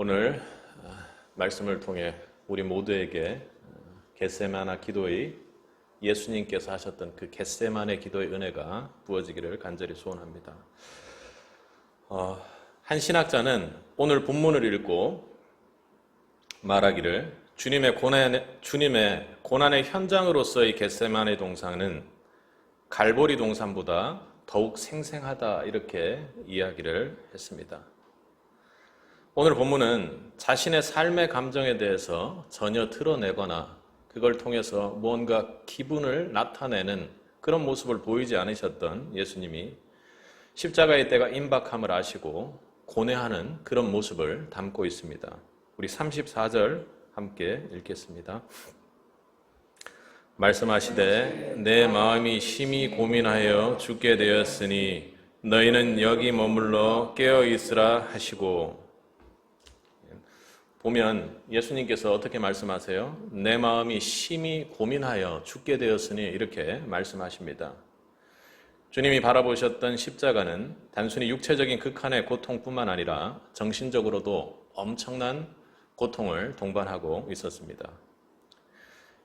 오늘 말씀을 통해 우리 모두에게 겟세마네 기도의 예수님께서 하셨던 그 겟세마네 기도의 은혜가 부어지기를 간절히 소원합니다. 한 신학자는 오늘 본문을 읽고 말하기를 주님의 고난의 현장으로서의 겟세마네 동산은 갈보리 동산보다 더욱 생생하다, 이렇게 이야기를 했습니다. 오늘 본문은 자신의 삶의 감정에 대해서 전혀 드러내거나 그걸 통해서 무언가 기분을 나타내는 그런 모습을 보이지 않으셨던 예수님이 십자가의 때가 임박함을 아시고 고뇌하는 그런 모습을 담고 있습니다. 우리 34절 함께 읽겠습니다. 말씀하시되 내 마음이 심히 고민하여 죽게 되었으니 너희는 여기 머물러 깨어있으라 하시고. 보면 예수님께서 어떻게 말씀하세요? 내 마음이 심히 고민하여 죽게 되었으니, 이렇게 말씀하십니다. 주님이 바라보셨던 십자가는 단순히 육체적인 극한의 고통뿐만 아니라 정신적으로도 엄청난 고통을 동반하고 있었습니다.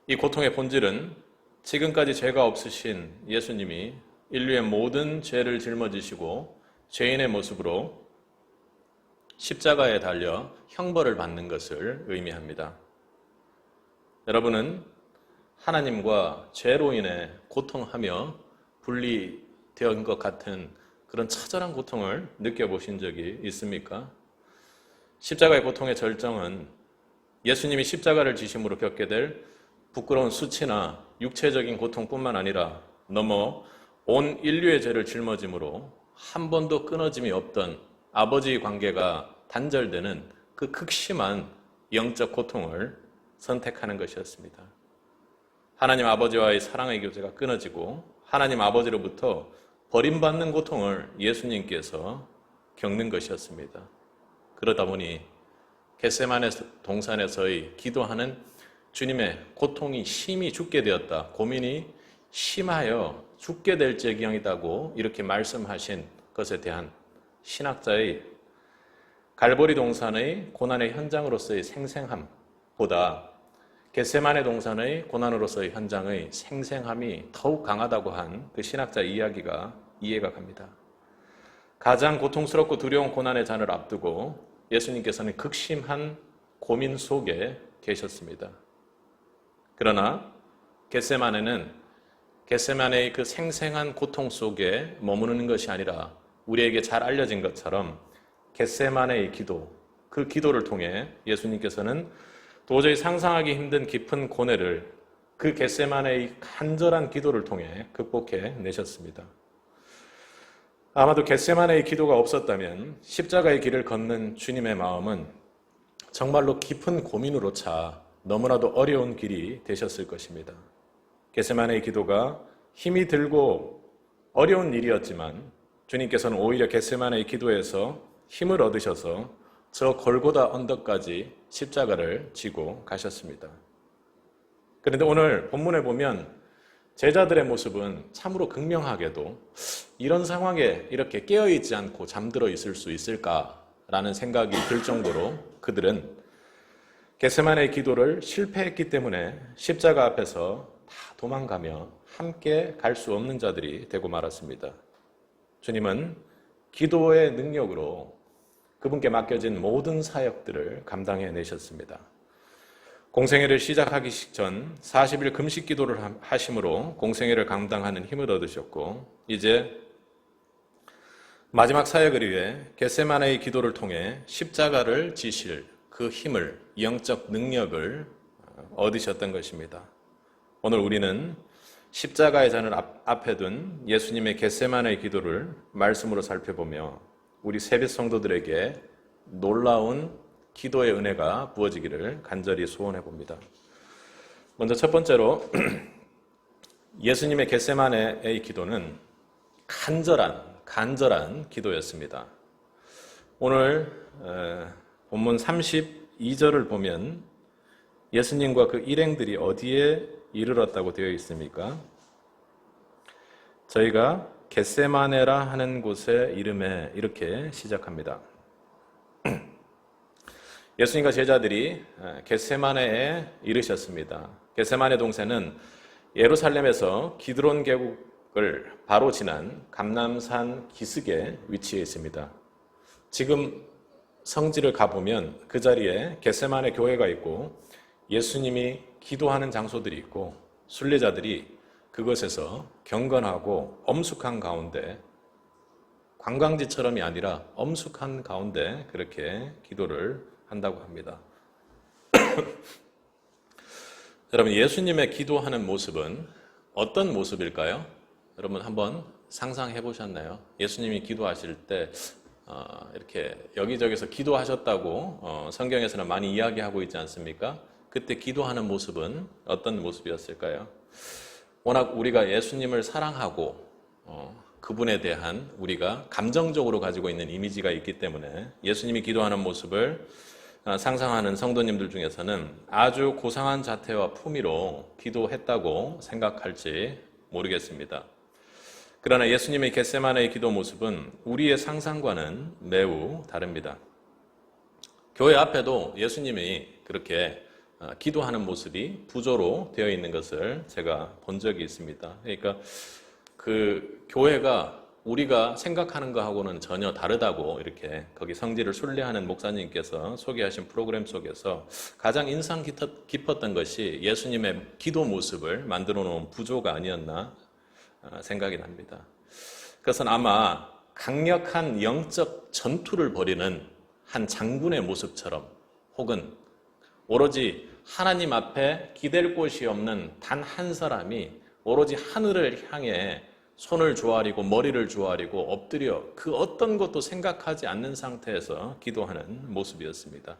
이 고통의 본질은 지금까지 죄가 없으신 예수님이 인류의 모든 죄를 짊어지시고 죄인의 모습으로 십자가에 달려 형벌을 받는 것을 의미합니다. 여러분은 하나님과 죄로 인해 고통하며 분리된 것 같은 그런 처절한 고통을 느껴보신 적이 있습니까? 십자가의 고통의 절정은 예수님이 십자가를 지심으로 겪게 될 부끄러운 수치나 육체적인 고통뿐만 아니라 넘어 온 인류의 죄를 짊어짐으로 한 번도 끊어짐이 없던 아버지의 관계가 단절되는 그 극심한 영적 고통을 선택하는 것이었습니다. 하나님 아버지와의 사랑의 교제가 끊어지고 하나님 아버지로부터 버림받는 고통을 예수님께서 겪는 것이었습니다. 그러다 보니 겟세마네 동산에서의 기도하는 주님의 고통이 심히 죽게 되었다, 고민이 심하여 죽게 될 지경이다고 이렇게 말씀하신 것에 대한 신학자의 갈보리 동산의 고난의 현장으로서의 생생함보다 겟세마네 동산의 고난으로서의 현장의 생생함이 더욱 강하다고 한 그 신학자 이야기가 이해가 갑니다. 가장 고통스럽고 두려운 고난의 잔을 앞두고 예수님께서는 극심한 고민 속에 계셨습니다. 그러나 겟세마네의 그 생생한 고통 속에 머무르는 것이 아니라 우리에게 잘 알려진 것처럼 겟세마네의 기도, 그 기도를 통해 예수님께서는 도저히 상상하기 힘든 깊은 고뇌를 그 겟세마네의 간절한 기도를 통해 극복해 내셨습니다. 아마도 겟세마네의 기도가 없었다면 십자가의 길을 걷는 주님의 마음은 정말로 깊은 고민으로 차 너무나도 어려운 길이 되셨을 것입니다. 겟세마네의 기도가 힘이 들고 어려운 일이었지만 주님께서는 오히려 겟세마네의 기도에서 힘을 얻으셔서 저 골고다 언덕까지 십자가를 지고 가셨습니다. 그런데 오늘 본문에 보면 제자들의 모습은 참으로 극명하게도 이런 상황에 이렇게 깨어있지 않고 잠들어 있을 수 있을까라는 생각이 들 정도로 그들은 겟세마네의 기도를 실패했기 때문에 십자가 앞에서 다 도망가며 함께 갈 수 없는 자들이 되고 말았습니다. 주님은 기도의 능력으로 그분께 맡겨진 모든 사역들을 감당해 내셨습니다. 공생애를 시작하기 전 40일 금식 기도를 하심으로 공생애를 감당하는 힘을 얻으셨고, 이제 마지막 사역을 위해 겟세마네의 기도를 통해 십자가를 지실 그 힘을, 영적 능력을 얻으셨던 것입니다. 오늘 우리는 십자가의 잔을 앞에 둔 예수님의 겟세마네의 기도를 말씀으로 살펴보며 우리 세빛 성도들에게 놀라운 기도의 은혜가 부어지기를 간절히 소원해 봅니다. 먼저 첫 번째로 예수님의 겟세마네의 기도는 간절한 기도였습니다. 오늘 본문 32절을 보면 예수님과 그 일행들이 어디에 이르렀다고 되어 있습니까? 저희가 겟세마네라 하는 곳의 이름에 이렇게 시작합니다. 예수님과 제자들이 겟세마네에 이르셨습니다. 겟세마네 동산은 예루살렘에서 기드론 계곡을 바로 지난 감람산 기슭에 위치해 있습니다. 지금 성지를 가보면 그 자리에 겟세마네 교회가 있고 예수님이 기도하는 장소들이 있고 순례자들이 그것에서 경건하고 엄숙한 가운데, 관광지처럼이 아니라 엄숙한 가운데 그렇게 기도를 한다고 합니다. 여러분, 예수님의 기도하는 모습은 어떤 모습일까요? 여러분 한번 상상해 보셨나요? 예수님이 기도하실 때 이렇게 여기저기서 기도하셨다고 성경에서는 많이 이야기하고 있지 않습니까? 그때 기도하는 모습은 어떤 모습이었을까요? 워낙 우리가 예수님을 사랑하고 그분에 대한 우리가 감정적으로 가지고 있는 이미지가 있기 때문에 예수님이 기도하는 모습을 상상하는 성도님들 중에서는 아주 고상한 자태와 품위로 기도했다고 생각할지 모르겠습니다. 그러나 예수님의 겟세마네의 기도 모습은 우리의 상상과는 매우 다릅니다. 교회 앞에도 예수님이 그렇게 기도하는 모습이 부조로 되어 있는 것을 제가 본 적이 있습니다. 그러니까 그 교회가 우리가 생각하는 것하고는 전혀 다르다고 이렇게 거기 성지를 순례하는 목사님께서 소개하신 프로그램 속에서 가장 인상 깊었던 것이 예수님의 기도 모습을 만들어 놓은 부조가 아니었나 생각이 납니다. 그것은 아마 강력한 영적 전투를 벌이는 한 장군의 모습처럼, 혹은 오로지 하나님 앞에 기댈 곳이 없는 단 한 사람이 오로지 하늘을 향해 손을 조아리고 머리를 조아리고 엎드려 그 어떤 것도 생각하지 않는 상태에서 기도하는 모습이었습니다.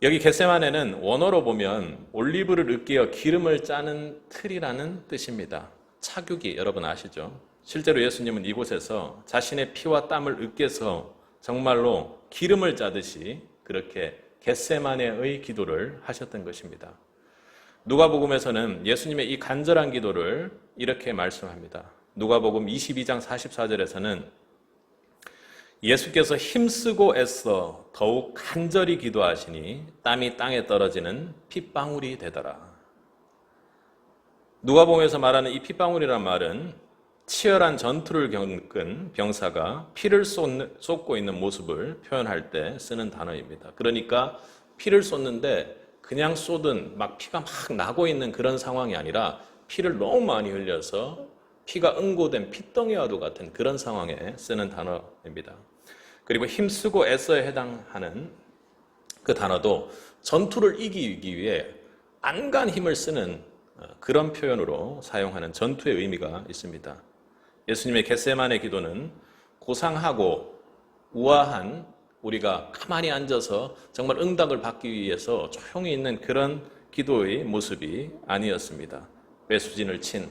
여기 겟세마네는 원어로 보면 올리브를 으깨어 기름을 짜는 틀이라는 뜻입니다. 차규기 여러분 아시죠? 실제로 예수님은 이곳에서 자신의 피와 땀을 으깨서 정말로 기름을 짜듯이 그렇게 겟세마네의 기도를 하셨던 것입니다. 누가복음에서는 예수님의 이 간절한 기도를 이렇게 말씀합니다. 누가복음 22장 44절에서는 예수께서 힘쓰고 애써 더욱 간절히 기도하시니 땀이 땅에 떨어지는 핏방울이 되더라. 누가복음에서 말하는 이 핏방울이란 말은 치열한 전투를 겪은 병사가 피를 쏟고 있는 모습을 표현할 때 쓰는 단어입니다. 그러니까 피를 쏟는데 그냥 쏟은 막 피가 막 나고 있는 그런 상황이 아니라 피를 너무 많이 흘려서 피가 응고된 핏덩이와도 같은 그런 상황에 쓰는 단어입니다. 그리고 힘쓰고 애써에 해당하는 그 단어도 전투를 이기기 위해 안간 힘을 쓰는 그런 표현으로 사용하는 전투의 의미가 있습니다. 예수님의 겟세마네 기도는 고상하고 우아한, 우리가 가만히 앉아서 정말 응답을 받기 위해서 조용히 있는 그런 기도의 모습이 아니었습니다. 배수진을 친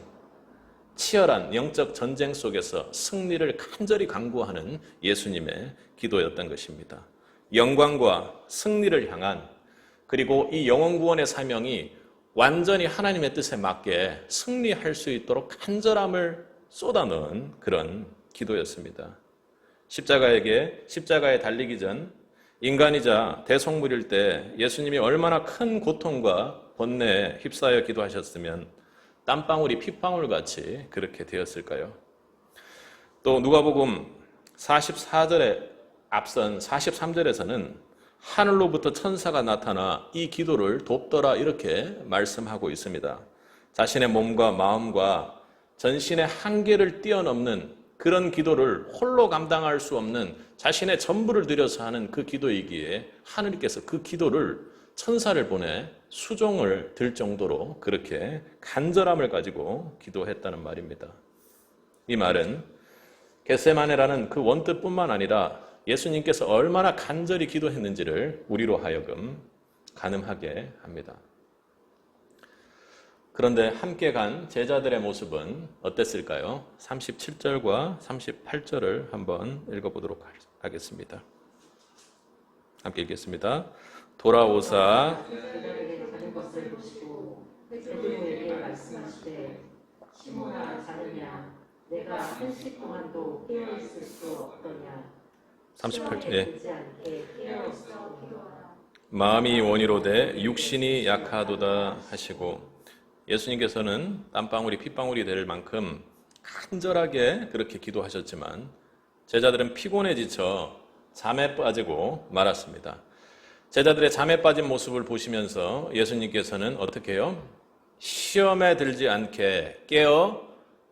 치열한 영적 전쟁 속에서 승리를 간절히 간구하는 예수님의 기도였던 것입니다. 영광과 승리를 향한, 그리고 이 영혼 구원의 사명이 완전히 하나님의 뜻에 맞게 승리할 수 있도록 간절함을 쏟아넣은 그런 기도였습니다. 십자가에 달리기 전 인간이자 대속물일 때 예수님이 얼마나 큰 고통과 번뇌에 휩싸여 기도하셨으면 땀방울이 핏방울같이 그렇게 되었을까요? 또 누가복음 44절에 앞선 43절에서는 하늘로부터 천사가 나타나 이 기도를 돕더라 이렇게 말씀하고 있습니다. 자신의 몸과 마음과 전신의 한계를 뛰어넘는 그런 기도를 홀로 감당할 수 없는 자신의 전부를 들여서 하는 그 기도이기에 하느님께서 그 기도를 천사를 보내 수종을 들 정도로 그렇게 간절함을 가지고 기도했다는 말입니다. 이 말은 겟세마네라는 그 원뜻뿐만 아니라 예수님께서 얼마나 간절히 기도했는지를 우리로 하여금 가늠하게 합니다. 그런데 함께 간 제자들의 모습은 어땠을까요? 37절과 38절을 한번 읽어보도록 하겠습니다. 함께 읽겠습니다. 돌아오사 베드로에게 말씀하시되 시몬아 자느냐 내가 한시 동안도 깨어 있을 수 없더냐 38절. 되지 않게 깨어 있어 기도하라. 마음이 원이로 돼 육신이 약하도다 하시고, 예수님께서는 땀방울이 핏방울이 될 만큼 간절하게 그렇게 기도하셨지만 제자들은 피곤해 지쳐 잠에 빠지고 말았습니다. 제자들의 잠에 빠진 모습을 보시면서 예수님께서는 어떻게 해요? 시험에 들지 않게 깨어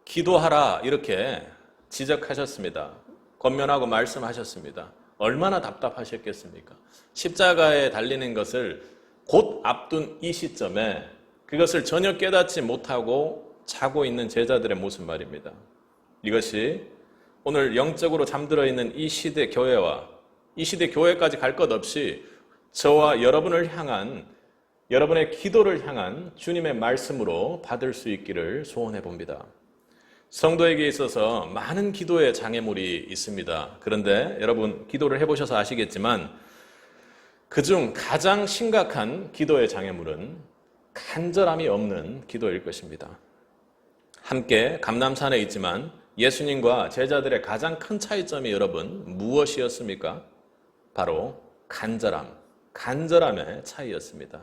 기도하라, 이렇게 지적하셨습니다. 권면하고 말씀하셨습니다. 얼마나 답답하셨겠습니까? 십자가에 달리는 것을 곧 앞둔 이 시점에 그것을 전혀 깨닫지 못하고 자고 있는 제자들의 모습 말입니다. 이것이 오늘 영적으로 잠들어 있는 이 시대 교회와 이 시대 교회까지 갈 것 없이 저와 여러분을 향한, 여러분의 기도를 향한 주님의 말씀으로 받을 수 있기를 소원해 봅니다. 성도에게 있어서 많은 기도의 장애물이 있습니다. 그런데 여러분 기도를 해보셔서 아시겠지만 그중 가장 심각한 기도의 장애물은 간절함이 없는 기도일 것입니다. 함께 감람산에 있지만 예수님과 제자들의 가장 큰 차이점이 여러분 무엇이었습니까? 바로 간절함의 차이였습니다.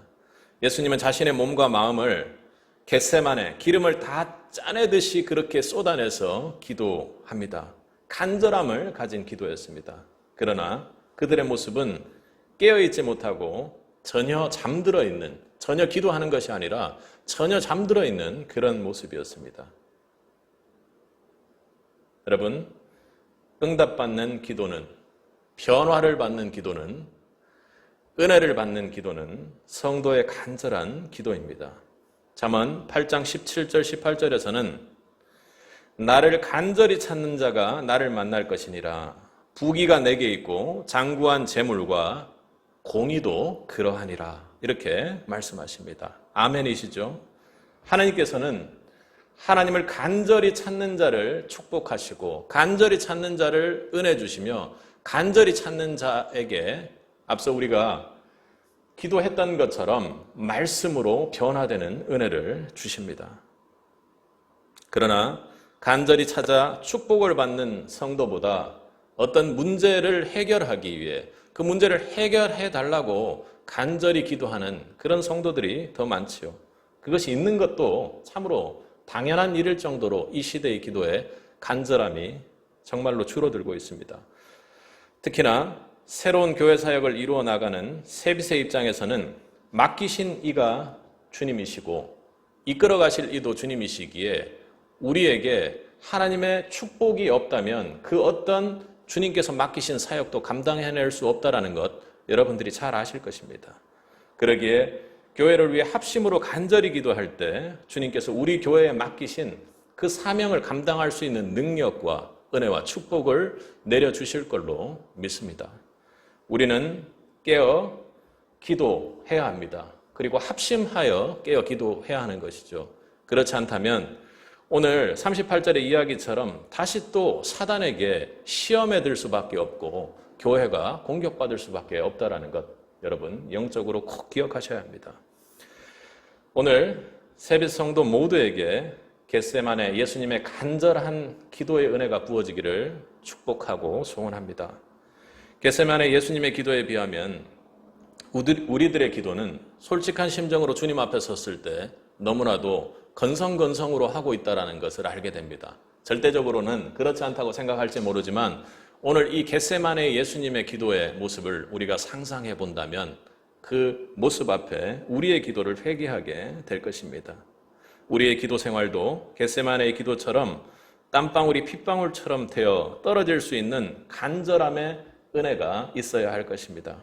예수님은 자신의 몸과 마음을 겟세마네 기름을 다 짜내듯이 그렇게 쏟아내서 기도합니다. 간절함을 가진 기도였습니다. 그러나 그들의 모습은 깨어있지 못하고 전혀 잠들어 있는, 전혀 기도하는 것이 아니라 전혀 잠들어 있는 그런 모습이었습니다. 여러분, 응답받는 기도는, 변화를 받는 기도는, 은혜를 받는 기도는 성도의 간절한 기도입니다. 잠언 8장 17절 18절에서는 나를 간절히 찾는 자가 나를 만날 것이니라. 부귀가 내게 있고 장구한 재물과 공의도 그러하니라. 이렇게 말씀하십니다. 아멘이시죠? 하나님께서는 하나님을 간절히 찾는 자를 축복하시고 간절히 찾는 자를 은혜 주시며 간절히 찾는 자에게 앞서 우리가 기도했던 것처럼 말씀으로 변화되는 은혜를 주십니다. 그러나 간절히 찾아 축복을 받는 성도보다 어떤 문제를 해결하기 위해 그 문제를 해결해 달라고 간절히 기도하는 그런 성도들이 더 많지요. 그것이 있는 것도 참으로 당연한 일일 정도로 이 시대의 기도에 간절함이 정말로 줄어들고 있습니다. 특히나 새로운 교회 사역을 이루어 나가는 세비세 입장에서는 맡기신 이가 주님이시고 이끌어 가실 이도 주님이시기에 우리에게 하나님의 축복이 없다면 그 어떤 주님께서 맡기신 사역도 감당해낼 수 없다는 것 여러분들이 잘 아실 것입니다. 그러기에 교회를 위해 합심으로 간절히 기도할 때 주님께서 우리 교회에 맡기신 그 사명을 감당할 수 있는 능력과 은혜와 축복을 내려주실 걸로 믿습니다. 우리는 깨어 기도해야 합니다. 그리고 합심하여 깨어 기도해야 하는 것이죠. 그렇지 않다면 오늘 38절의 이야기처럼 다시 또 사단에게 시험에 들 수밖에 없고 교회가 공격받을 수밖에 없다는 것 여러분 영적으로 꼭 기억하셔야 합니다. 오늘 세빛 성도 모두에게 겟세마네 예수님의 간절한 기도의 은혜가 부어지기를 축복하고 소원합니다. 겟세마네 예수님의 기도에 비하면 우리들의 기도는 솔직한 심정으로 주님 앞에 섰을 때 너무나도 건성건성으로 하고 있다는 것을 알게 됩니다. 절대적으로는 그렇지 않다고 생각할지 모르지만 오늘 이 겟세마네 예수님의 기도의 모습을 우리가 상상해 본다면 그 모습 앞에 우리의 기도를 회개하게 될 것입니다. 우리의 기도 생활도 겟세마네의 기도처럼 땀방울이 핏방울처럼 되어 떨어질 수 있는 간절함의 은혜가 있어야 할 것입니다.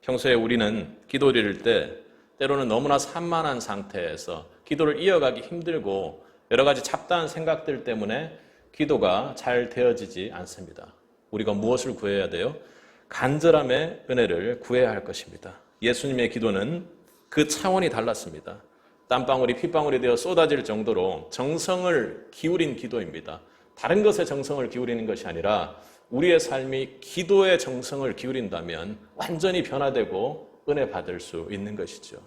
평소에 우리는 기도 드릴 때 때로는 너무나 산만한 상태에서 기도를 이어가기 힘들고 여러 가지 잡다한 생각들 때문에 기도가 잘 되어지지 않습니다. 우리가 무엇을 구해야 돼요? 간절함의 은혜를 구해야 할 것입니다. 예수님의 기도는 그 차원이 달랐습니다. 땀방울이 핏방울이 되어 쏟아질 정도로 정성을 기울인 기도입니다. 다른 것에 정성을 기울이는 것이 아니라 우리의 삶이 기도에 정성을 기울인다면 완전히 변화되고 은혜 받을 수 있는 것이죠.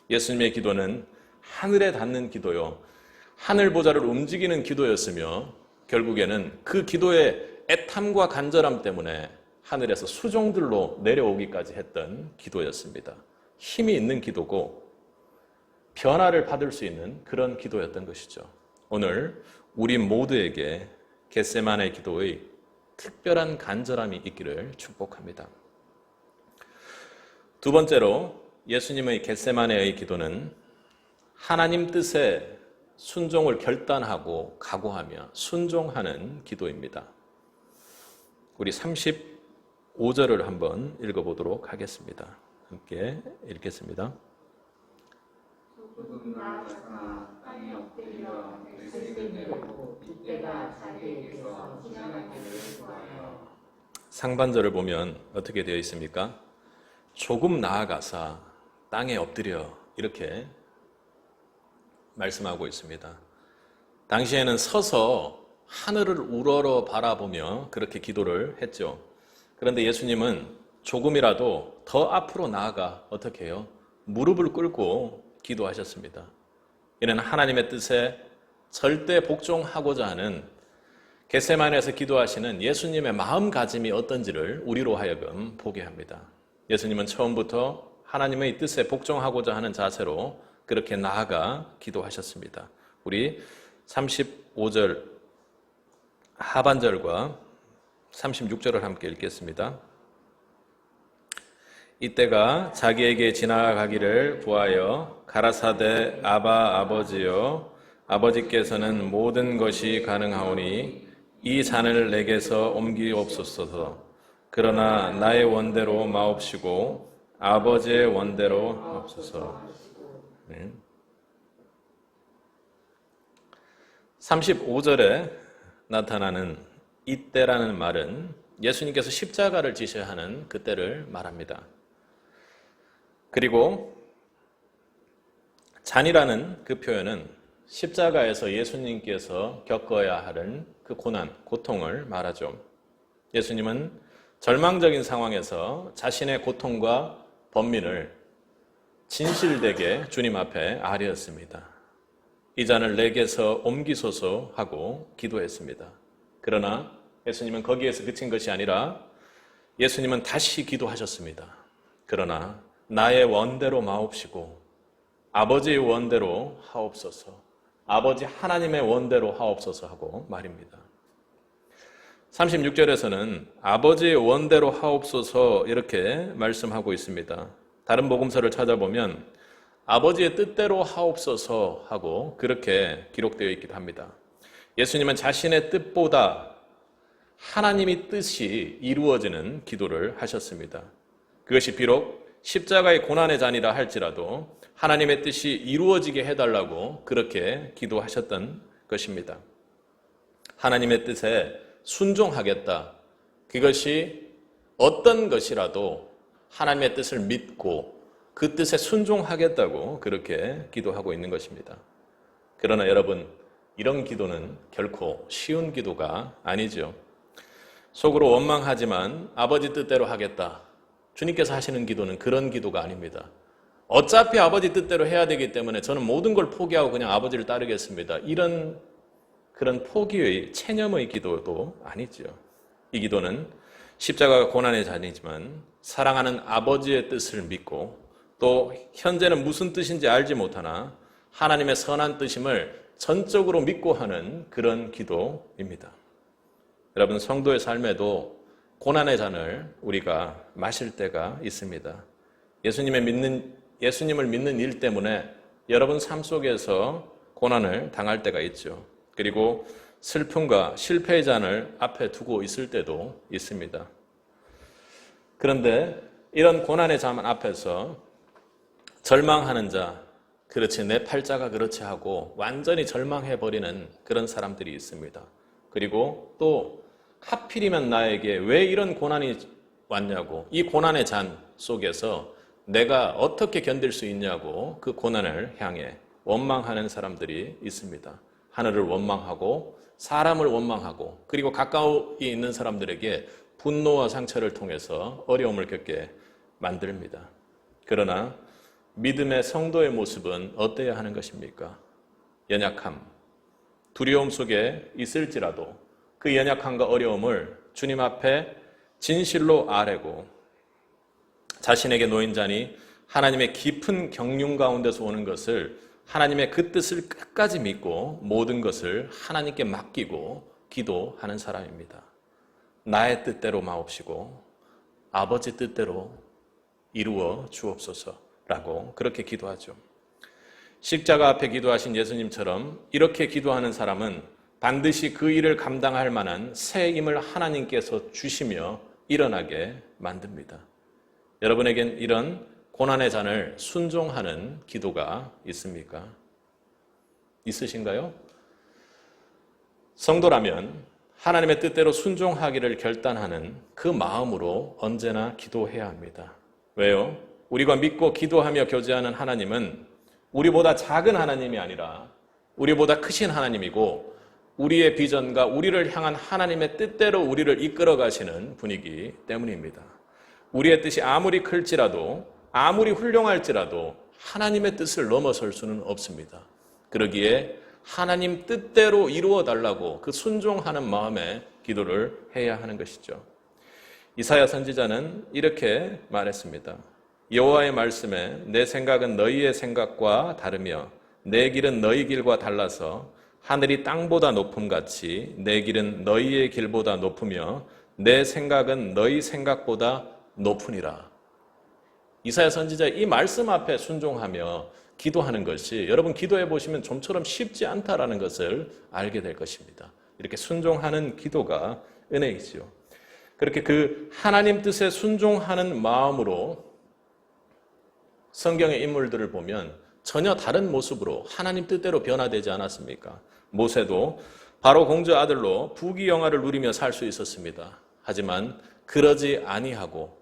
예수님의 기도는 하늘에 닿는 기도요. 하늘 보좌를 움직이는 기도였으며 결국에는 그 기도의 애탐과 간절함 때문에 하늘에서 수종들로 내려오기까지 했던 기도였습니다. 힘이 있는 기도고 변화를 받을 수 있는 그런 기도였던 것이죠. 오늘 우리 모두에게 겟세마네 기도의 특별한 간절함이 있기를 축복합니다. 두 번째로 예수님의 겟세마네의 기도는 하나님 뜻에 순종을 결단하고 각오하며 순종하는 기도입니다. 우리 35절을 한번 읽어보도록 하겠습니다. 함께 읽겠습니다. 조금 나아가사 땅에 엎드려 말씀을 듣고 이때가 자기에게서 지나가기를 구하여. 상반절을 보면 어떻게 되어 있습니까? 조금 나아가사 땅에 엎드려 이렇게 말씀하고 있습니다. 당시에는 서서 하늘을 우러러 바라보며 그렇게 기도를 했죠. 그런데 예수님은 조금이라도 더 앞으로 나아가 어떻게 해요? 무릎을 꿇고 기도하셨습니다. 이는 하나님의 뜻에 절대 복종하고자 하는 겟세마네에서 기도하시는 예수님의 마음가짐이 어떤지를 우리로 하여금 보게 합니다. 예수님은 처음부터 하나님의 뜻에 복종하고자 하는 자세로 그렇게 나아가 기도하셨습니다. 우리 35절 하반절과 36절을 함께 읽겠습니다. 이때가 자기에게 지나가기를 구하여 가라사대 아바 아버지여 아버지께서는 모든 것이 가능하오니 이 잔을 내게서 옮기옵소서. 그러나 나의 원대로 마옵시고 아버지의 원대로 하옵소서. 35절에 나타나는 이때라는 말은 예수님께서 십자가를 지셔야 하는 그때를 말합니다. 그리고 잔이라는 그 표현은 십자가에서 예수님께서 겪어야 하는 그 고난, 고통을 말하죠. 예수님은 절망적인 상황에서 자신의 고통과 번민을 진실되게 주님 앞에 아뢰었습니다. 이 잔을 내게서 옮기소서 하고 기도했습니다. 그러나 예수님은 거기에서 그친 것이 아니라 예수님은 다시 기도하셨습니다. 그러나 나의 원대로 마옵시고 아버지의 원대로 하옵소서, 아버지 하나님의 원대로 하옵소서 하고 말입니다. 36절에서는 아버지의 원대로 하옵소서 이렇게 말씀하고 있습니다. 다른 복음서를 찾아보면 아버지의 뜻대로 하옵소서 하고 그렇게 기록되어 있기도 합니다. 예수님은 자신의 뜻보다 하나님의 뜻이 이루어지는 기도를 하셨습니다. 그것이 비록 십자가의 고난의 잔이라 할지라도 하나님의 뜻이 이루어지게 해달라고 그렇게 기도하셨던 것입니다. 하나님의 뜻에 순종하겠다. 그것이 어떤 것이라도 하나님의 뜻을 믿고 그 뜻에 순종하겠다고 그렇게 기도하고 있는 것입니다. 그러나 여러분, 이런 기도는 결코 쉬운 기도가 아니죠. 속으로 원망하지만 아버지 뜻대로 하겠다. 주님께서 하시는 기도는 그런 기도가 아닙니다. 어차피 아버지 뜻대로 해야 되기 때문에 저는 모든 걸 포기하고 그냥 아버지를 따르겠습니다. 이런 그런 포기의 체념의 기도도 아니죠. 이 기도는 십자가가 고난의 잔이지만 사랑하는 아버지의 뜻을 믿고 또 현재는 무슨 뜻인지 알지 못하나 하나님의 선한 뜻임을 전적으로 믿고 하는 그런 기도입니다. 여러분, 성도의 삶에도 고난의 잔을 우리가 마실 때가 있습니다. 예수님을 믿는 일 때문에 여러분 삶 속에서 고난을 당할 때가 있죠. 그리고 슬픔과 실패의 잔을 앞에 두고 있을 때도 있습니다. 그런데 이런 고난의 잔 앞에서 절망하는 자, 그렇지 내 팔자가 그렇지 하고 완전히 절망해버리는 그런 사람들이 있습니다. 그리고 또 하필이면 나에게 왜 이런 고난이 왔냐고, 이 고난의 잔 속에서 내가 어떻게 견딜 수 있냐고 그 고난을 향해 원망하는 사람들이 있습니다. 하늘을 원망하고 사람을 원망하고 그리고 가까이 있는 사람들에게 분노와 상처를 통해서 어려움을 겪게 만듭니다. 그러나 믿음의 성도의 모습은 어때야 하는 것입니까? 연약함, 두려움 속에 있을지라도 그 연약함과 어려움을 주님 앞에 진실로 아뢰고 자신에게 놓인 잔이 하나님의 깊은 경륜 가운데서 오는 것을 하나님의 그 뜻을 끝까지 믿고 모든 것을 하나님께 맡기고 기도하는 사람입니다. 나의 뜻대로 마옵시고 아버지 뜻대로 이루어 주옵소서라고 그렇게 기도하죠. 십자가 앞에 기도하신 예수님처럼 이렇게 기도하는 사람은 반드시 그 일을 감당할 만한 새 힘을 하나님께서 주시며 일어나게 만듭니다. 여러분에겐 이런 고난의 잔을 순종하는 기도가 있습니까? 있으신가요? 성도라면 하나님의 뜻대로 순종하기를 결단하는 그 마음으로 언제나 기도해야 합니다. 왜요? 우리가 믿고 기도하며 교제하는 하나님은 우리보다 작은 하나님이 아니라 우리보다 크신 하나님이고 우리의 비전과 우리를 향한 하나님의 뜻대로 우리를 이끌어 가시는 분이기 때문입니다. 우리의 뜻이 아무리 클지라도 아무리 훌륭할지라도 하나님의 뜻을 넘어설 수는 없습니다. 그러기에 하나님 뜻대로 이루어 달라고 그 순종하는 마음에 기도를 해야 하는 것이죠. 이사야 선지자는 이렇게 말했습니다. 여호와의 말씀에 내 생각은 너희의 생각과 다르며 내 길은 너희 길과 달라서 하늘이 땅보다 높음같이 내 길은 너희의 길보다 높으며 내 생각은 너희 생각보다 높으니라. 이사야 선지자 이 말씀 앞에 순종하며 기도하는 것이 여러분 기도해 보시면 좀처럼 쉽지 않다라는 것을 알게 될 것입니다. 이렇게 순종하는 기도가 은혜이지요. 그렇게 그 하나님 뜻에 순종하는 마음으로 성경의 인물들을 보면 전혀 다른 모습으로 하나님 뜻대로 변화되지 않았습니까? 모세도 바로 공주 아들로 부귀영화를 누리며 살 수 있었습니다. 하지만 그러지 아니하고,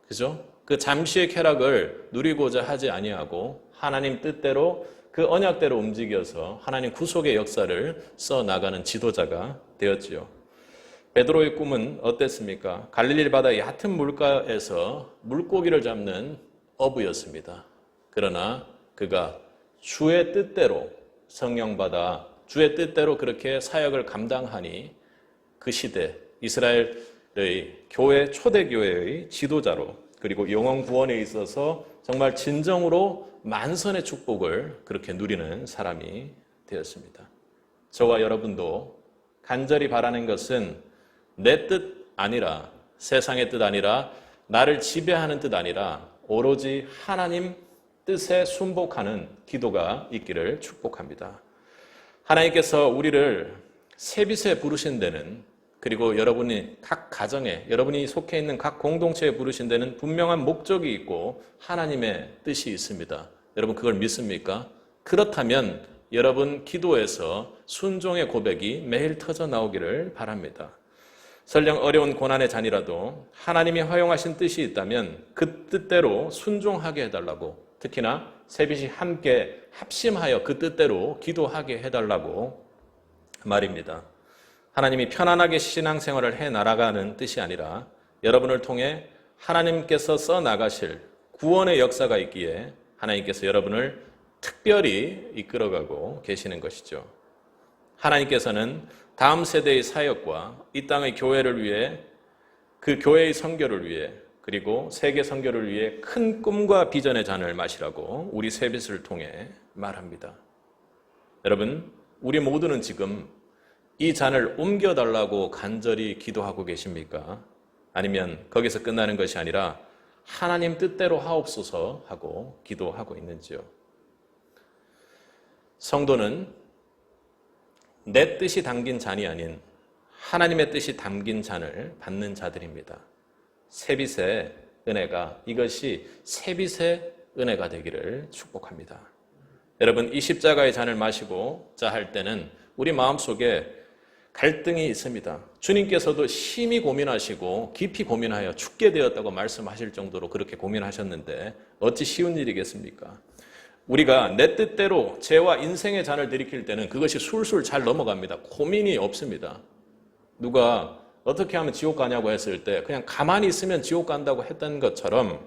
그죠? 그 잠시의 쾌락을 누리고자 하지 아니하고 하나님 뜻대로 그 언약대로 움직여서 하나님 구속의 역사를 써나가는 지도자가 되었지요. 베드로의 꿈은 어땠습니까? 갈릴리 바다의 얕은 물가에서 물고기를 잡는 어부였습니다. 그러나 그가 주의 뜻대로 성령받아 주의 뜻대로 그렇게 사역을 감당하니 그 시대 이스라엘의 교회 초대교회의 지도자로 그리고 영혼 구원에 있어서 정말 진정으로 만선의 축복을 그렇게 누리는 사람이 되었습니다. 저와 여러분도 간절히 바라는 것은 내 뜻 아니라 세상의 뜻 아니라 나를 지배하는 뜻 아니라 오로지 하나님 뜻에 순복하는 기도가 있기를 축복합니다. 하나님께서 우리를 세빛에 부르신 데는 그리고 여러분이 각 가정에 여러분이 속해 있는 각 공동체에 부르신 데는 분명한 목적이 있고 하나님의 뜻이 있습니다. 여러분 그걸 믿습니까? 그렇다면 여러분 기도에서 순종의 고백이 매일 터져 나오기를 바랍니다. 설령 어려운 고난의 잔이라도 하나님이 허용하신 뜻이 있다면 그 뜻대로 순종하게 해달라고, 특히나 세빛이 함께 합심하여 그 뜻대로 기도하게 해달라고 말입니다. 하나님이 편안하게 신앙생활을 해나가는 뜻이 아니라 여러분을 통해 하나님께서 써나가실 구원의 역사가 있기에 하나님께서 여러분을 특별히 이끌어가고 계시는 것이죠. 하나님께서는 다음 세대의 사역과 이 땅의 교회를 위해 그 교회의 선교를 위해 그리고 세계 선교를 위해 큰 꿈과 비전의 잔을 마시라고 우리 세빛을 통해 말합니다. 여러분, 우리 모두는 지금 이 잔을 옮겨달라고 간절히 기도하고 계십니까? 아니면 거기서 끝나는 것이 아니라 하나님 뜻대로 하옵소서 하고 기도하고 있는지요? 성도는 내 뜻이 담긴 잔이 아닌 하나님의 뜻이 담긴 잔을 받는 자들입니다. 세빛의 은혜가 이것이 세빛의 은혜가 되기를 축복합니다. 여러분 이 십자가의 잔을 마시고 자 할 때는 우리 마음속에 갈등이 있습니다. 주님께서도 심히 고민하시고 깊이 고민하여 죽게 되었다고 말씀하실 정도로 그렇게 고민하셨는데 어찌 쉬운 일이겠습니까? 우리가 내 뜻대로 죄와 인생의 잔을 들이킬 때는 그것이 술술 잘 넘어갑니다. 고민이 없습니다. 누가 어떻게 하면 지옥 가냐고 했을 때 그냥 가만히 있으면 지옥 간다고 했던 것처럼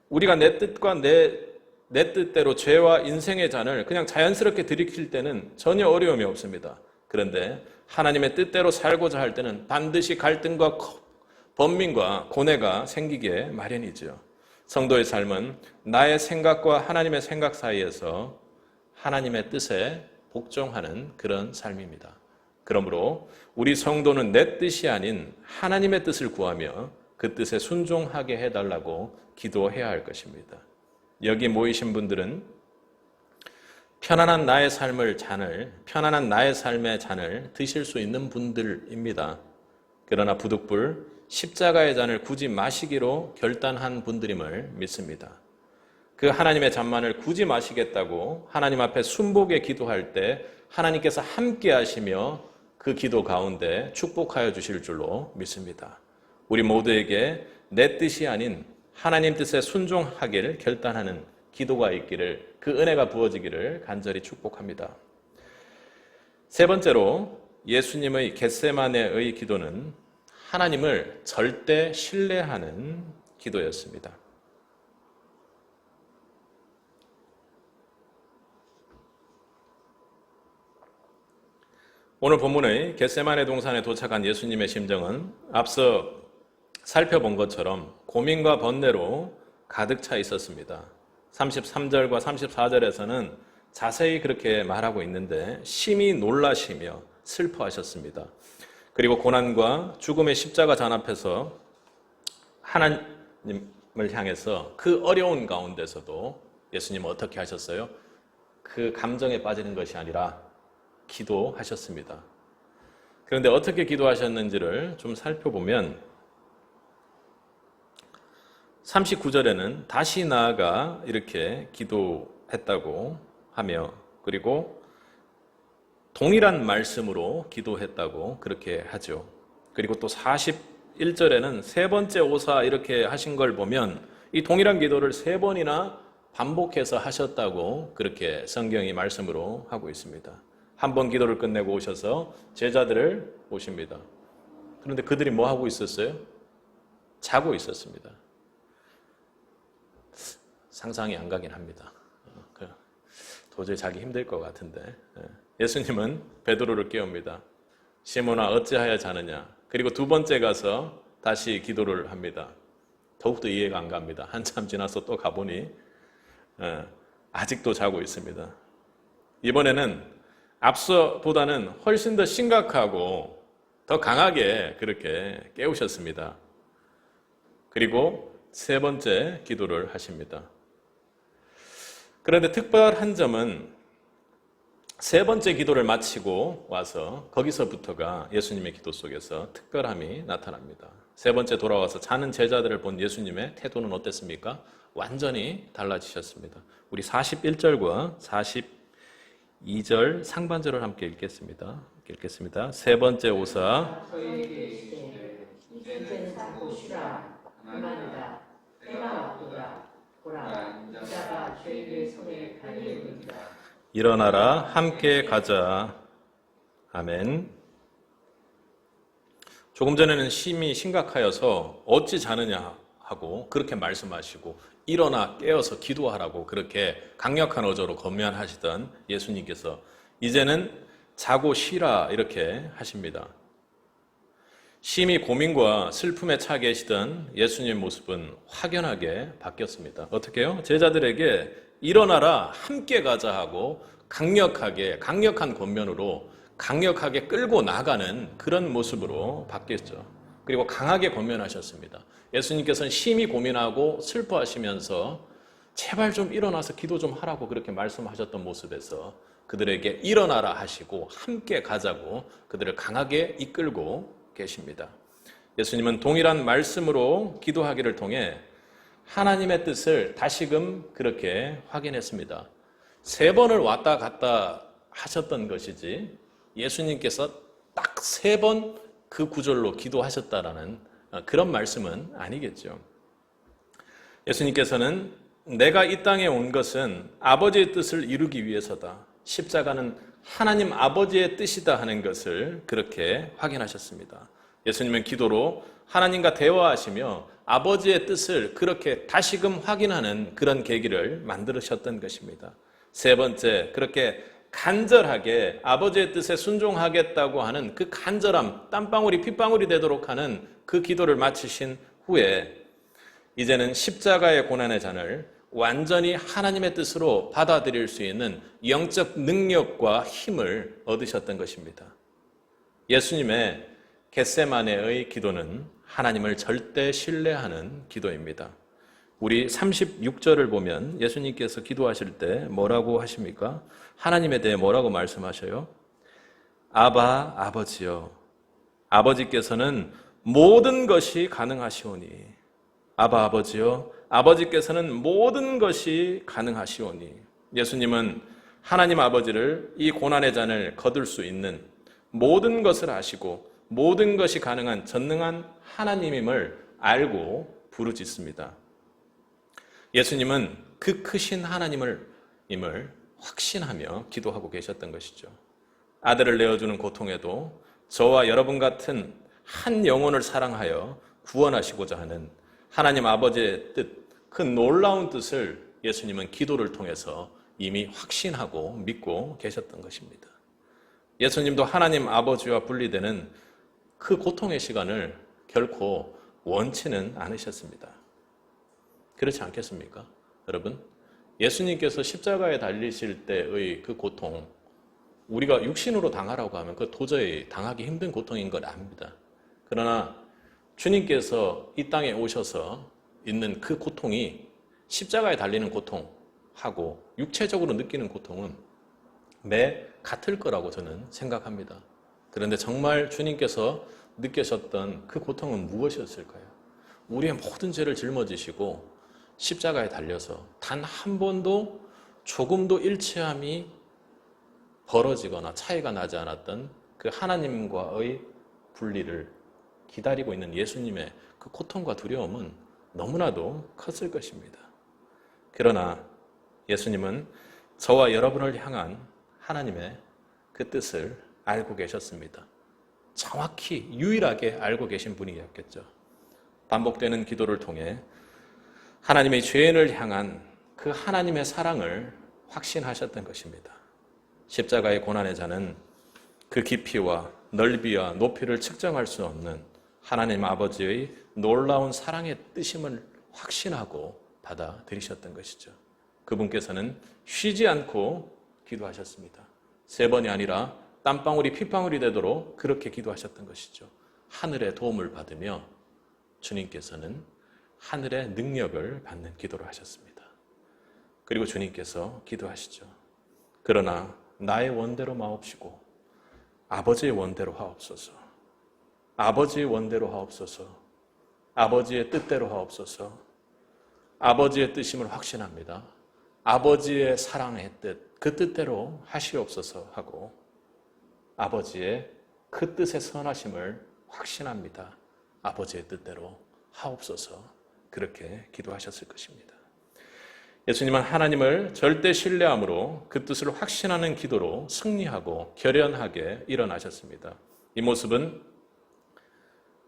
우리가 내 뜻과 내 뜻대로 죄와 인생의 잔을 그냥 자연스럽게 들이킬 때는 전혀 어려움이 없습니다. 그런데 하나님의 뜻대로 살고자 할 때는 반드시 갈등과 번민과 고뇌가 생기게 마련이죠. 성도의 삶은 나의 생각과 하나님의 생각 사이에서 하나님의 뜻에 복종하는 그런 삶입니다. 그러므로 우리 성도는 내 뜻이 아닌 하나님의 뜻을 구하며 그 뜻에 순종하게 해달라고 기도해야 할 것입니다. 여기 모이신 분들은 편안한 나의 삶의 잔을 드실 수 있는 분들입니다. 그러나 부득불 십자가의 잔을 굳이 마시기로 결단한 분들임을 믿습니다. 그 하나님의 잔만을 굳이 마시겠다고 하나님 앞에 순복에 기도할 때 하나님께서 함께 하시며 그 기도 가운데 축복하여 주실 줄로 믿습니다. 우리 모두에게 내 뜻이 아닌 하나님 뜻에 순종하기를 결단하는 기도가 있기를, 그 은혜가 부어지기를 간절히 축복합니다. 세 번째로 예수님의 겟세마네의 기도는 하나님을 절대 신뢰하는 기도였습니다. 오늘 본문의 겟세마네 동산에 도착한 예수님의 심정은 앞서 살펴본 것처럼 고민과 번뇌로 가득 차 있었습니다. 33절과 34절에서는 자세히 그렇게 말하고 있는데 심히 놀라시며 슬퍼하셨습니다. 그리고 고난과 죽음의 십자가 잔 앞에서 하나님을 향해서 그 어려운 가운데서도 예수님은 어떻게 하셨어요? 그 감정에 빠지는 것이 아니라 기도하셨습니다. 그런데 어떻게 기도하셨는지를 좀 살펴보면 39절에는 다시 나아가 이렇게 기도했다고 하며, 그리고 동일한 말씀으로 기도했다고 그렇게 하죠. 그리고 또 41절에는 세 번째 오사 이렇게 하신 걸 보면 이 동일한 기도를 세 번이나 반복해서 하셨다고 그렇게 성경이 말씀으로 하고 있습니다. 한 번 기도를 끝내고 오셔서 제자들을 모십니다. 그런데 그들이 뭐 하고 있었어요? 자고 있었습니다. 상상이 안 가긴 합니다. 도저히 자기 힘들 것 같은데. 예수님은 베드로를 깨웁니다. 시몬아 어찌하여 자느냐. 그리고 두 번째 가서 다시 기도를 합니다. 더욱더 이해가 안 갑니다. 한참 지나서 또 가보니 아직도 자고 있습니다. 이번에는 앞서보다는 훨씬 더 심각하고 더 강하게 그렇게 깨우셨습니다. 그리고 세 번째 기도를 하십니다. 그런데 특별한 점은 세 번째 기도를 마치고 와서 거기서부터가 예수님의 기도 속에서 특별함이 나타납니다. 세 번째 돌아와서 자는 제자들을 본 예수님의 태도는 어땠습니까? 완전히 달라지셨습니다. 우리 41절과 42절 상반절을 함께 읽겠습니다. 세 번째 오사 저희에게 이르시되 이제는 자고 쉬라. 그만이다. 때가 왔도다. 보라, 인자가 저희의 손에 팔리느니라. 일어나라 함께 가자. 아멘. 조금 전에는 심히 심각하여서 어찌 자느냐 하고 그렇게 말씀하시고 일어나 깨어서 기도하라고 그렇게 강력한 어조로 권면하시던 예수님께서 이제는 자고 쉬라 이렇게 하십니다. 심히 고민과 슬픔에 차 계시던 예수님의 모습은 확연하게 바뀌었습니다. 어떻게요? 제자들에게 일어나라 함께 가자 하고 강력한 권면으로 강력하게 끌고 나가는 그런 모습으로 바뀌었죠. 그리고 강하게 권면하셨습니다. 예수님께서는 심히 고민하고 슬퍼하시면서 제발 좀 일어나서 기도 좀 하라고 그렇게 말씀하셨던 모습에서 그들에게 일어나라 하시고 함께 가자고 그들을 강하게 이끌고 계십니다. 예수님은 동일한 말씀으로 기도하기를 통해 하나님의 뜻을 다시금 그렇게 확인했습니다. 세 번을 왔다 갔다 하셨던 것이지 예수님께서 딱 세 번 그 구절로 기도하셨다라는 그런 말씀은 아니겠죠. 예수님께서는 내가 이 땅에 온 것은 아버지의 뜻을 이루기 위해서다. 십자가는 하나님 아버지의 뜻이다 하는 것을 그렇게 확인하셨습니다. 예수님은 기도로 하나님과 대화하시며 아버지의 뜻을 그렇게 다시금 확인하는 그런 계기를 만들으셨던 것입니다. 세 번째, 그렇게 간절하게 아버지의 뜻에 순종하겠다고 하는 그 간절함, 땀방울이 핏방울이 되도록 하는 그 기도를 마치신 후에 이제는 십자가의 고난의 잔을 완전히 하나님의 뜻으로 받아들일 수 있는 영적 능력과 힘을 얻으셨던 것입니다. 예수님의 겟세마네의 기도는 하나님을 절대 신뢰하는 기도입니다. 우리 36절을 보면 예수님께서 기도하실 때 뭐라고 하십니까? 하나님에 대해 뭐라고 말씀하셔요? 아바 아버지여, 아버지께서는 모든 것이 가능하시오니. 아바 아버지여, 아버지께서는 모든 것이 가능하시오니. 예수님은 하나님 아버지를 이 고난의 잔을 거둘 수 있는 모든 것을 아시고 모든 것이 가능한 전능한 하나님임을 알고 부르짖습니다. 예수님은 그 크신 하나님임을 확신하며 기도하고 계셨던 것이죠. 아들을 내어주는 고통에도 저와 여러분 같은 한 영혼을 사랑하여 구원하시고자 하는 하나님 아버지의 뜻, 그 놀라운 뜻을 예수님은 기도를 통해서 이미 확신하고 믿고 계셨던 것입니다. 예수님도 하나님 아버지와 분리되는 그 고통의 시간을 결코 원치는 않으셨습니다. 그렇지 않겠습니까? 여러분, 예수님께서 십자가에 달리실 때의 그 고통, 우리가 육신으로 당하라고 하면 그 도저히 당하기 힘든 고통인 걸 압니다. 그러나 주님께서 이 땅에 오셔서 있는 그 고통이 십자가에 달리는 고통하고 육체적으로 느끼는 고통은 매 같을 거라고 저는 생각합니다. 그런데 정말 주님께서 느끼셨던 그 고통은 무엇이었을까요? 우리의 모든 죄를 짊어지시고 십자가에 달려서 단 한 번도 조금도 일치함이 벌어지거나 차이가 나지 않았던 그 하나님과의 분리를 기다리고 있는 예수님의 그 고통과 두려움은 너무나도 컸을 것입니다. 그러나 예수님은 저와 여러분을 향한 하나님의 그 뜻을 알고 계셨습니다. 정확히 유일하게 알고 계신 분이었겠죠. 반복되는 기도를 통해 하나님의 죄인을 향한 그 하나님의 사랑을 확신하셨던 것입니다. 십자가의 고난의 잔은 그 깊이와 넓이와 높이를 측정할 수 없는 하나님 아버지의 놀라운 사랑의 뜻임을 확신하고 받아들이셨던 것이죠. 그분께서는 쉬지 않고 기도하셨습니다. 3번이 아니라 땀방울이 핏방울이 되도록 그렇게 기도하셨던 것이죠. 하늘의 도움을 받으며 주님께서는 하늘의 능력을 받는 기도를 하셨습니다. 그리고 주님께서 기도하시죠. 그러나 나의 원대로 마옵시고 아버지의 원대로 하옵소서. 아버지의 원대로 하옵소서. 아버지의 뜻대로 하옵소서. 아버지의 뜻임을 확신합니다. 아버지의 사랑의 뜻, 그 뜻대로 하시옵소서 하고 아버지의 그 뜻의 선하심을 확신합니다. 아버지의 뜻대로 하옵소서. 그렇게 기도하셨을 것입니다. 예수님은 하나님을 절대 신뢰함으로 그 뜻을 확신하는 기도로 승리하고 결연하게 일어나셨습니다. 이 모습은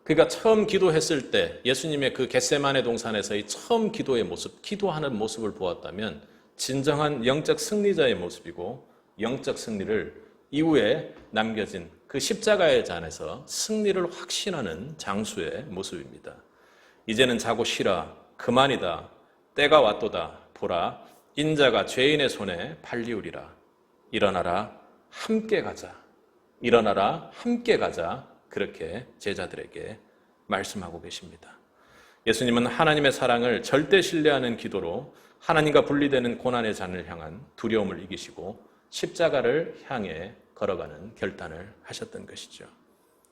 그가 처음 기도했을 때 예수님의 그 겟세마네 동산에서의 처음 기도의 모습, 기도하는 모습을 보았다면 진정한 영적 승리자의 모습이고 영적 승리를 이후에 남겨진 그 십자가의 잔에서 승리를 확신하는 장수의 모습입니다. 이제는 자고 쉬라, 그만이다, 때가 왔도다, 보라, 인자가 죄인의 손에 팔리우리라. 일어나라, 함께 가자. 일어나라, 함께 가자. 그렇게 제자들에게 말씀하고 계십니다. 예수님은 하나님의 사랑을 절대 신뢰하는 기도로 하나님과 분리되는 고난의 잔을 향한 두려움을 이기시고 십자가를 향해 걸어가는 결단을 하셨던 것이죠.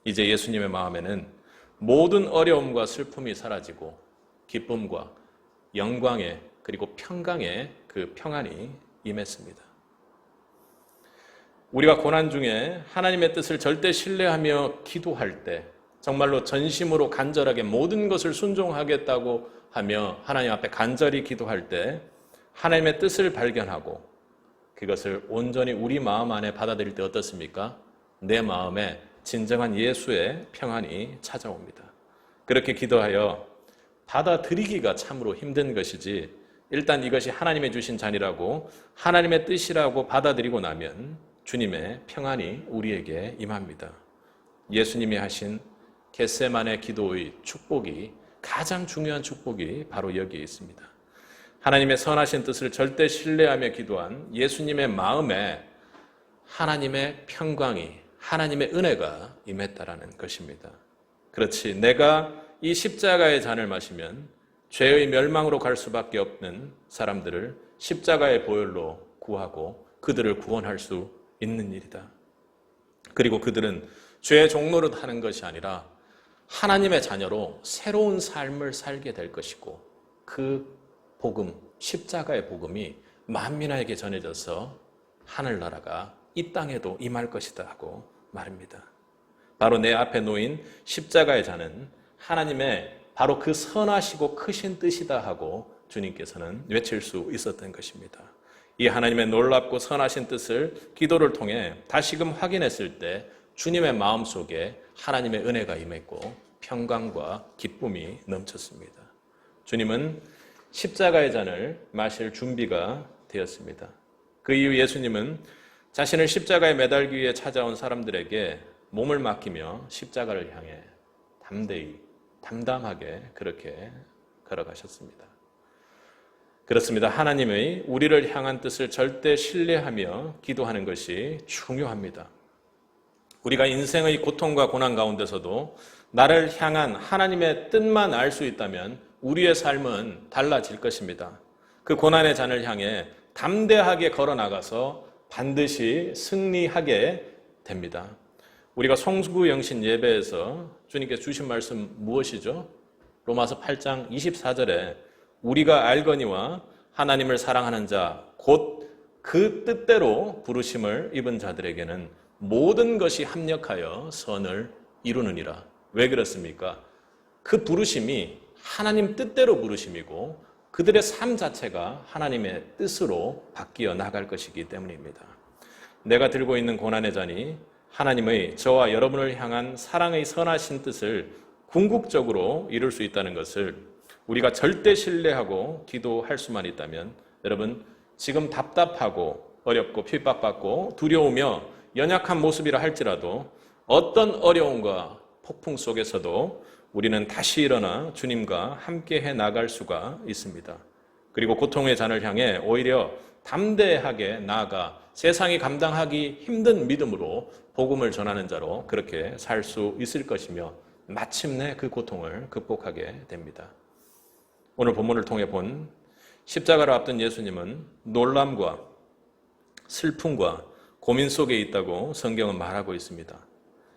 이제 예수님의 마음에는 모든 어려움과 슬픔이 사라지고 기쁨과 영광의 그리고 평강의 그 평안이 임했습니다. 우리가 고난 중에 하나님의 뜻을 절대 신뢰하며 기도할 때 정말로 전심으로 간절하게 모든 것을 순종하겠다고 하며 하나님 앞에 간절히 기도할 때 하나님의 뜻을 발견하고 그것을 온전히 우리 마음 안에 받아들일 때 어떻습니까? 내 마음에 진정한 예수의 평안이 찾아옵니다. 그렇게 기도하여 받아들이기가 참으로 힘든 것이지 일단 이것이 하나님의 주신 잔이라고 하나님의 뜻이라고 받아들이고 나면 주님의 평안이 우리에게 임합니다. 예수님이 하신 겟세마네 기도의 축복이 가장 중요한 축복이 바로 여기에 있습니다. 하나님의 선하신 뜻을 절대 신뢰하며 기도한 예수님의 마음에 하나님의 평강이, 하나님의 은혜가 임했다라는 것입니다. 그렇지, 내가 이 십자가의 잔을 마시면 죄의 멸망으로 갈 수밖에 없는 사람들을 십자가의 보혈로 구하고 그들을 구원할 수 있는 일이다. 그리고 그들은 죄의 종노릇 하는 것이 아니라 하나님의 자녀로 새로운 삶을 살게 될 것이고, 그 복음, 십자가의 복음이 만민에게 전해져서 하늘나라가 이 땅에도 임할 것이다 하고 말입니다. 바로 내 앞에 놓인 십자가의 잔은 하나님의 바로 그 선하시고 크신 뜻이다 하고 주님께서는 외칠 수 있었던 것입니다. 이 하나님의 놀랍고 선하신 뜻을 기도를 통해 다시금 확인했을 때 주님의 마음속에 하나님의 은혜가 임했고 평강과 기쁨이 넘쳤습니다. 주님은 십자가의 잔을 마실 준비가 되었습니다. 그 이후 예수님은 자신을 십자가에 매달기 위해 찾아온 사람들에게 몸을 맡기며 십자가를 향해 담담하게 그렇게 걸어가셨습니다. 그렇습니다. 하나님의 우리를 향한 뜻을 절대 신뢰하며 기도하는 것이 중요합니다. 우리가 인생의 고통과 고난 가운데서도 나를 향한 하나님의 뜻만 알 수 있다면 우리의 삶은 달라질 것입니다. 그 고난의 잔을 향해 담대하게 걸어나가서 반드시 승리하게 됩니다. 우리가 송구영신 예배에서 주님께서 주신 말씀 무엇이죠? 로마서 8장 24절에 우리가 알거니와 하나님을 사랑하는 자 곧 그 뜻대로 부르심을 입은 자들에게는 모든 것이 합력하여 선을 이루느니라. 왜 그렇습니까? 그 부르심이 하나님 뜻대로 부르심이고 그들의 삶 자체가 하나님의 뜻으로 바뀌어 나갈 것이기 때문입니다. 내가 들고 있는 고난의 잔이 하나님의 저와 여러분을 향한 사랑의 선하신 뜻을 궁극적으로 이룰 수 있다는 것을 우리가 절대 신뢰하고 기도할 수만 있다면, 여러분, 지금 답답하고 어렵고 핍박받고 두려우며 연약한 모습이라 할지라도 어떤 어려움과 폭풍 속에서도 우리는 다시 일어나 주님과 함께해 나갈 수가 있습니다. 그리고 고통의 잔을 향해 오히려 담대하게 나아가 세상이 감당하기 힘든 믿음으로 복음을 전하는 자로 그렇게 살 수 있을 것이며 마침내 그 고통을 극복하게 됩니다. 오늘 본문을 통해 본 십자가를 앞둔 예수님은 놀람과 슬픔과 고민 속에 있다고 성경은 말하고 있습니다.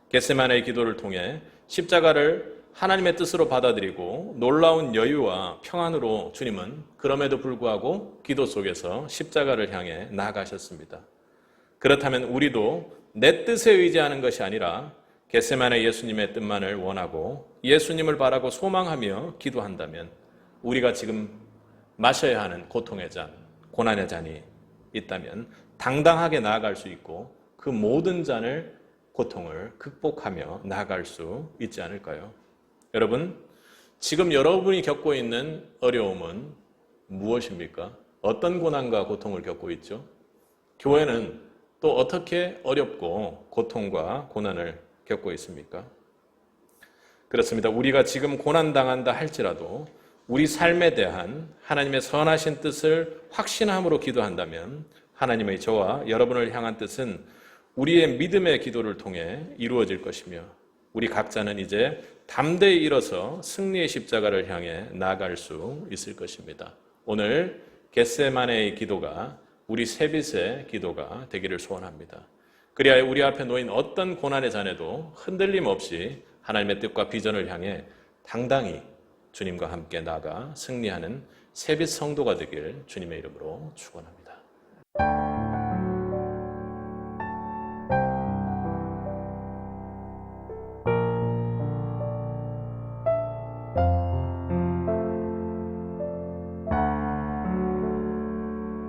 겟세마네의 기도를 통해 십자가를 하나님의 뜻으로 받아들이고 놀라운 여유와 평안으로 주님은 그럼에도 불구하고 기도 속에서 십자가를 향해 나아가셨습니다. 그렇다면 우리도 내 뜻에 의지하는 것이 아니라 겟세마네 예수님의 뜻만을 원하고 예수님을 바라고 소망하며 기도한다면 우리가 지금 마셔야 하는 고통의 잔, 고난의 잔이 있다면 당당하게 나아갈 수 있고 그 모든 잔을, 고통을 극복하며 나아갈 수 있지 않을까요? 여러분, 지금 여러분이 겪고 있는 어려움은 무엇입니까? 어떤 고난과 고통을 겪고 있죠? 교회는 또 어떻게 어렵고 고통과 고난을 겪고 있습니까? 그렇습니다. 우리가 지금 고난당한다 할지라도 우리 삶에 대한 하나님의 선하신 뜻을 확신함으로 기도한다면 하나님의 저와 여러분을 향한 뜻은 우리의 믿음의 기도를 통해 이루어질 것이며 우리 각자는 이제 담대히 일어서 승리의 십자가를 향해 나아갈 수 있을 것입니다. 오늘 겟세마네의 기도가 우리 셋빗의 기도가 되기를 소원합니다. 그리하여 우리 앞에 놓인 어떤 고난의 잔에도 흔들림 없이 하나님의 뜻과 비전을 향해 당당히 주님과 함께 나아가 승리하는 셋빗 성도가 되길 주님의 이름으로 축원합니다.